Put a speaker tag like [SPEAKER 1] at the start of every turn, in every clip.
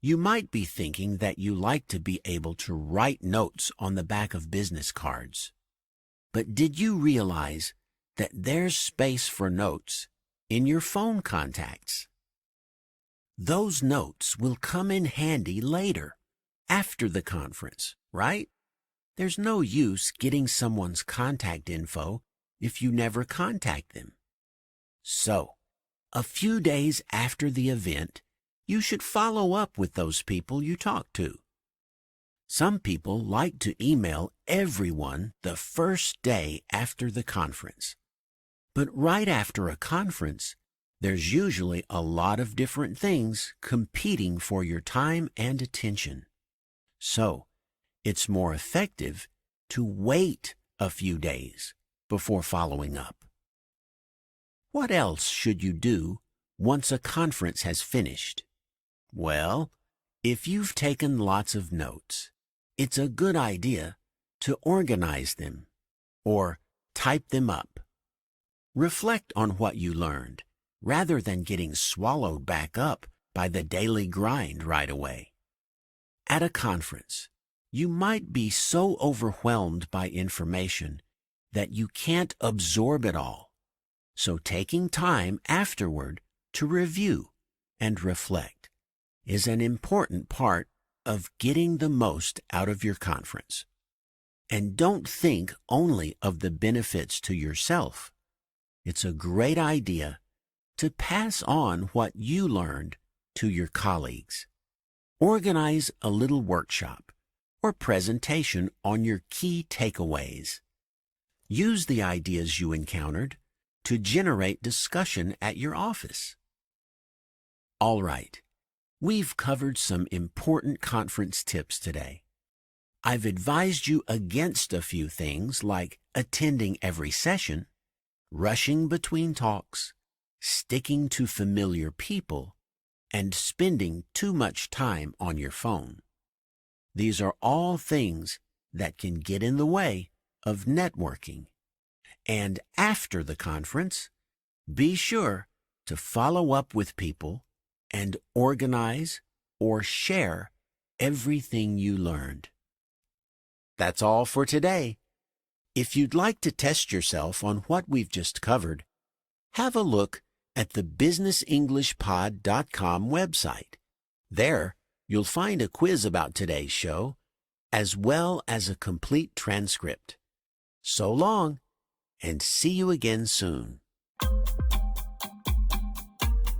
[SPEAKER 1] You might be thinking that you like to be able to write notes on the back of business cards. But did you realize that there's space for notes in your phone contacts? Those notes will come in handy later, after the conference, right? There's no use getting someone's contact info if you never contact them. So, a few days after the event, you should follow up with those people you talked to. Some people like to email everyone the first day after the conference. But right after a conference, there's usually a lot of different things competing for your time and attention. So, it's more effective to wait a few days before following up. What else should you do once a conference has finished? Well, if you've taken lots of notes, it's a good idea to organize them or type them up. Reflect on what you learned rather than getting swallowed back up by the daily grind right away. At a conference, you might be so overwhelmed by information that you can't absorb it all. So taking time afterward to review and reflect is an important part of getting the most out of your conference. And don't think only of the benefits to yourself. It's a great idea to pass on what you learned to your colleagues. Organize a little workshop or presentation on your key takeaways. Use the ideas you encountered to generate discussion at your office. All right, we've covered some important conference tips today. I've advised you against a few things like attending every session, rushing between talks, sticking to familiar people, and spending too much time on your phone. These are all things that can get in the way of networking. And after the conference, be sure to follow up with people and organize or share everything you learned. That's all for today. If you'd like to test yourself on what we've just covered, have a look at the businessenglishpod.com website. There, you'll find a quiz about today's show, as well as a complete transcript. So long, and see you again soon.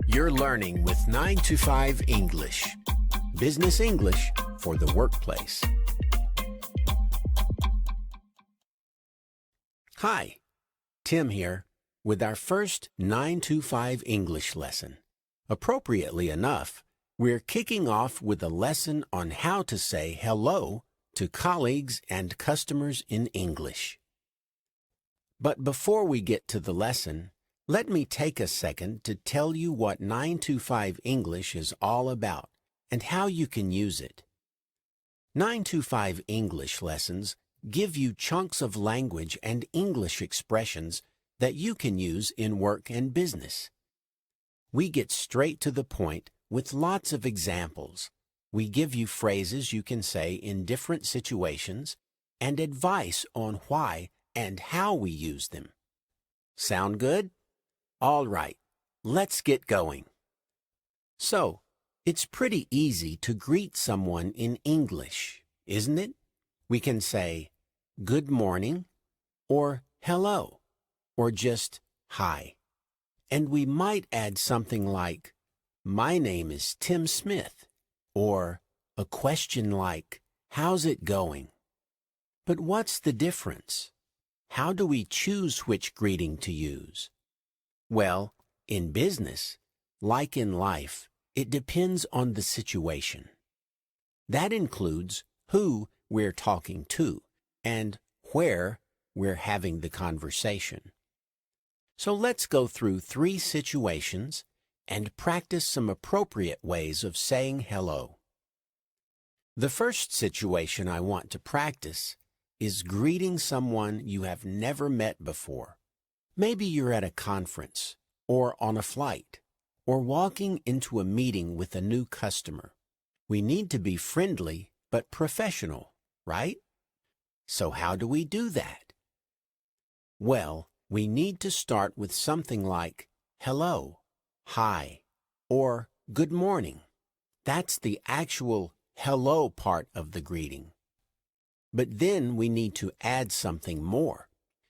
[SPEAKER 1] You're learning with 9 to 5 English. Business English for the workplace. Hi, Tim here with our first 9 to 5 English lesson. Appropriately enough, we're kicking off with a lesson on how to say hello to colleagues and customers in English. But before we get to the lesson, let me take a second to tell you what 9 to 5 English is all about and how you can use it. 9 to 5 English lessons give you chunks of language and English expressions that you can use in work and business. We get straight to the point with lots of examples. We give you phrases you can say in different situations and advice on why and how we use them. Sound good? All right, let's get going. So, it's pretty easy to greet someone in English, isn't it? We can say, good morning, or hello, or just hi. And we might add something like, my name is Tim Smith, or a question like, how's it going? But what's the difference? How do we choose which greeting to use? Well, in business, like in life, it depends on the situation. That includes who we're talking to and where we're having the conversation. So let's go through 3 situations and practice some appropriate ways of saying hello. The first situation I want to practice is greeting someone you have never met before. Maybe you're at a conference, or on a flight, or walking into a meeting with a new customer. We need to be friendly but professional, right? So how do we do that? Well, we need to start with something like hello, hi, or good morning. That's the actual hello part of the greeting. But then we need to add something more.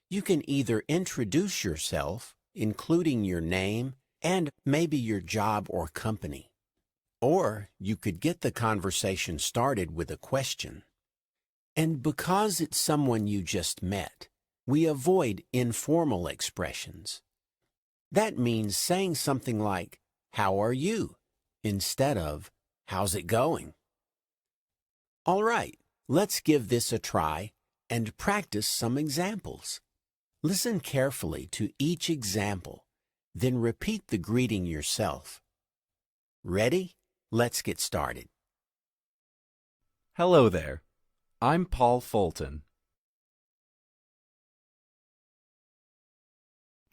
[SPEAKER 1] You can either introduce yourself, including your name and maybe your job or company. Or you could get the conversation started with a question. And because it's someone you just met, we avoid informal expressions. That means saying something like, "How are you?" instead of, "How's it going?" All right, let's give this a try and practice some examples. Listen carefully to each example, then repeat the greeting yourself. Ready? Let's get started.
[SPEAKER 2] Hello there. I'm Paul Fulton.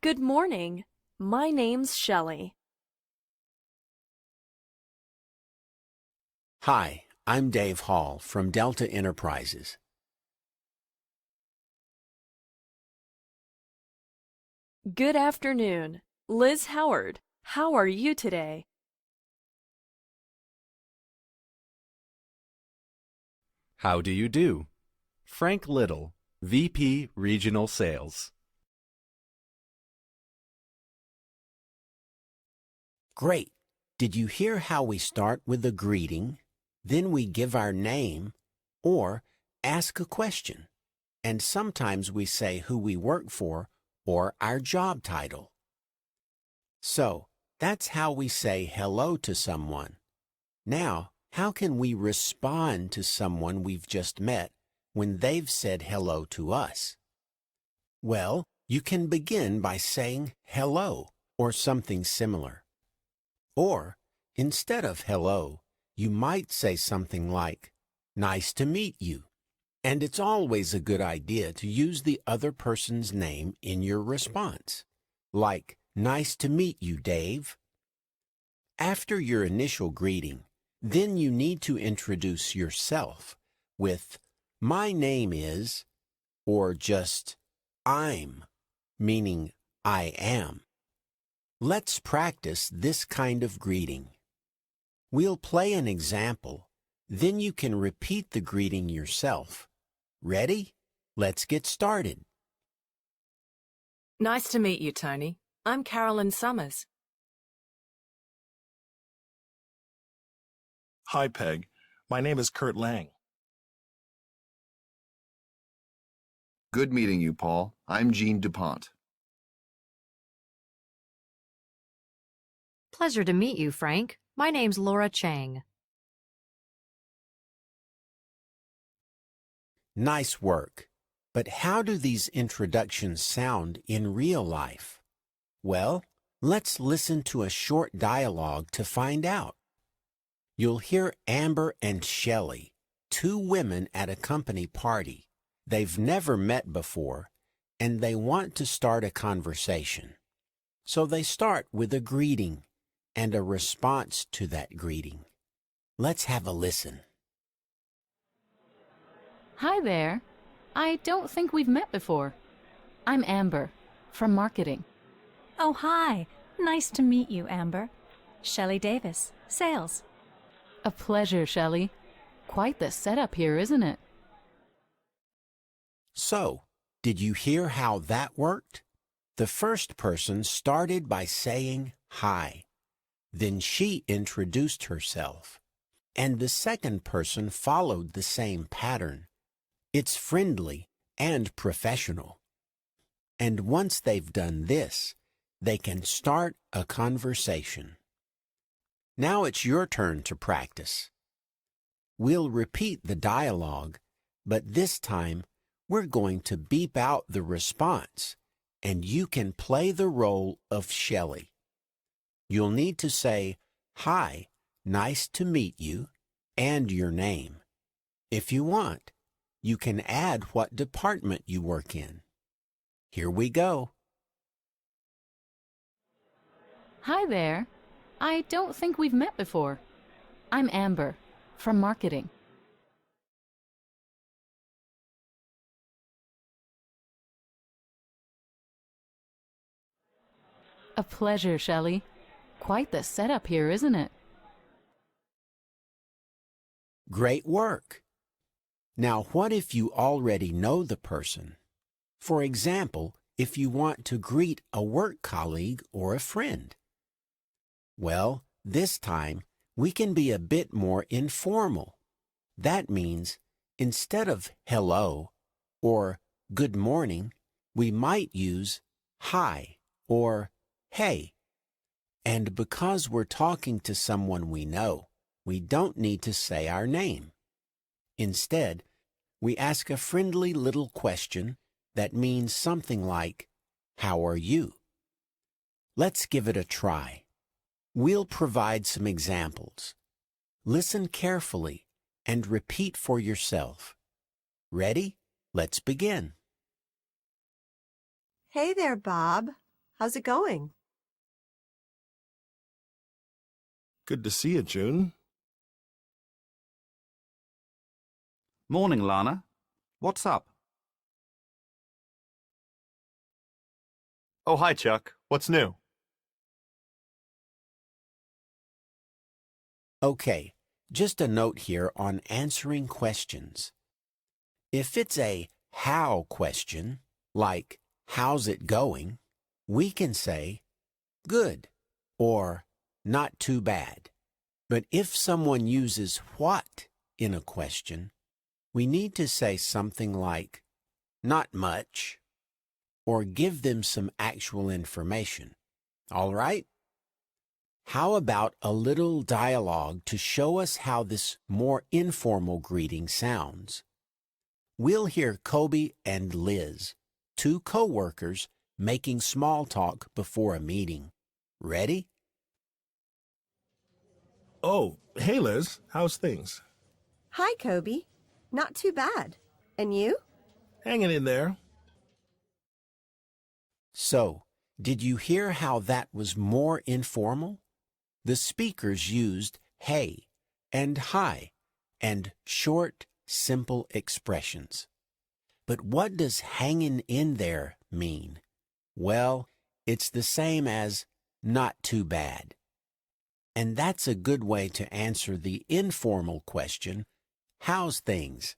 [SPEAKER 3] Good morning. My name's Shelley.
[SPEAKER 1] Hi, I'm Dave Hall from Delta Enterprises.
[SPEAKER 3] Good afternoon. Liz Howard. How are you today?
[SPEAKER 2] How do you do? Frank Little, VP Regional Sales.
[SPEAKER 1] Great. Did you hear how we start with a greeting, then we give our name, or ask a question, and sometimes we say who we work for or our job title? So, that's how we say hello to someone. Now, how can we respond to someone we've just met when they've said hello to us? Well, you can begin by saying hello or something similar. Or, instead of hello, you might say something like, "Nice to meet you." And it's always a good idea to use the other person's name in your response, like, "Nice to meet you, Dave." After your initial greeting, then you need to introduce yourself with, "My name is," or just, "I'm," meaning I am. Let's practice this kind of greeting. We'll play an example, then you can repeat the greeting yourself. Ready? Let's get started.
[SPEAKER 4] Nice to meet you, Tony. I'm Carolyn Summers.
[SPEAKER 5] Hi, Peg. My name is Kurt Lang.
[SPEAKER 6] Good meeting you, Paul. I'm Jean DuPont.
[SPEAKER 7] Pleasure to meet you, Frank. My name's Laura Chang.
[SPEAKER 1] Nice work. But how do these introductions sound in real life? Well, let's listen to a short dialogue to find out. You'll hear Amber and Shelley, two women at a company party. They've never met before, and they want to start a conversation. So they start with a greeting and a response to that greeting. Let's have a listen.
[SPEAKER 8] Hi there. I don't think we've met before. I'm Amber, from marketing.
[SPEAKER 9] Oh, hi. Nice to meet you, Amber. Shelley Davis, sales.
[SPEAKER 8] A pleasure, Shelley. Quite the setup here, isn't it?
[SPEAKER 1] So, did you hear how that worked? The first person started by saying hi. Then she introduced herself. And the second person followed the same pattern. It's friendly and professional. And once they've done this, they can start a conversation. Now it's your turn to practice. We'll repeat the dialogue, but this time we're going to beep out the response, and you can play the role of Shelley. You'll need to say, "Hi, nice to meet you," and your name. If you want, you can add what department you work in. Here we go.
[SPEAKER 8] Hi there. I don't think we've met before. I'm Amber, from marketing. A pleasure, Shelley. Quite the setup here, isn't it?
[SPEAKER 1] Great work. Now, what if you already know the person? For example, if you want to greet a work colleague or a friend. Well, this time, we can be a bit more informal. That means, instead of hello or good morning, we might use hi or hey. And because we're talking to someone we know, we don't need to say our name. Instead, we ask a friendly little question that means something like, "How are you?" Let's give it a try. We'll provide some examples. Listen carefully and repeat for yourself. Ready? Let's begin.
[SPEAKER 10] Hey there, Bob. How's it going?
[SPEAKER 5] Good to see you, June.
[SPEAKER 11] Morning, Lana. What's up?
[SPEAKER 12] Oh, hi, Chuck. What's new?
[SPEAKER 1] Okay, just a note here on answering questions. If it's a how question, like how's it going, we can say good or not too bad. But if someone uses what in a question, we need to say something like not much or give them some actual information. All right? How about a little dialogue to show us how this more informal greeting sounds? We'll hear Kobe and Liz, two co-workers, making small talk before a meeting. Ready?
[SPEAKER 5] Oh, hey, Liz. How's things?
[SPEAKER 10] Hi, Kobe. Not too bad. And you?
[SPEAKER 5] Hanging in there.
[SPEAKER 1] So, did you hear how that was more informal? The speakers used hey and hi and short, simple expressions. But what does hanging in there mean? Well, it's the same as not too bad. And that's a good way to answer the informal question, how's things?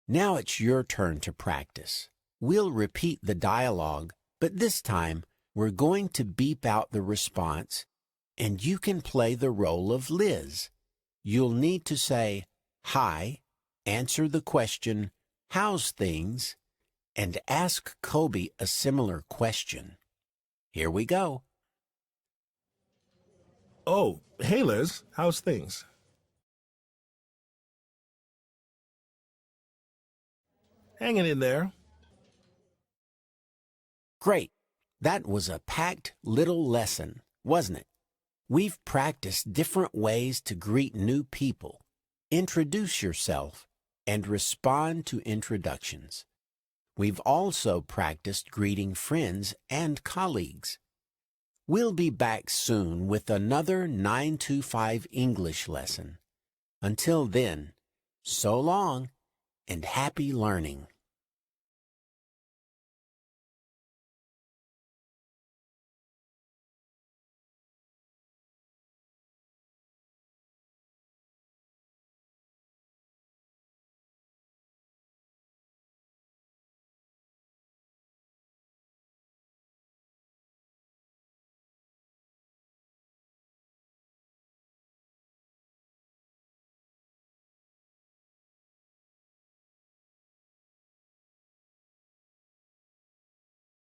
[SPEAKER 1] Now it's your turn to practice. We'll repeat the dialogue, but this time we're going to beep out the response, and you can play the role of Liz. You'll need to say, hi, answer the question, how's things, and ask Kobe a similar question. Here we go.
[SPEAKER 5] Oh, hey, Liz. How's things? Hanging in there.
[SPEAKER 1] Great. That was a packed little lesson, wasn't it? We've practiced different ways to greet new people, introduce yourself, and respond to introductions. We've also practiced greeting friends and colleagues. We'll be back soon with another 925 English lesson. Until then, so long and happy learning.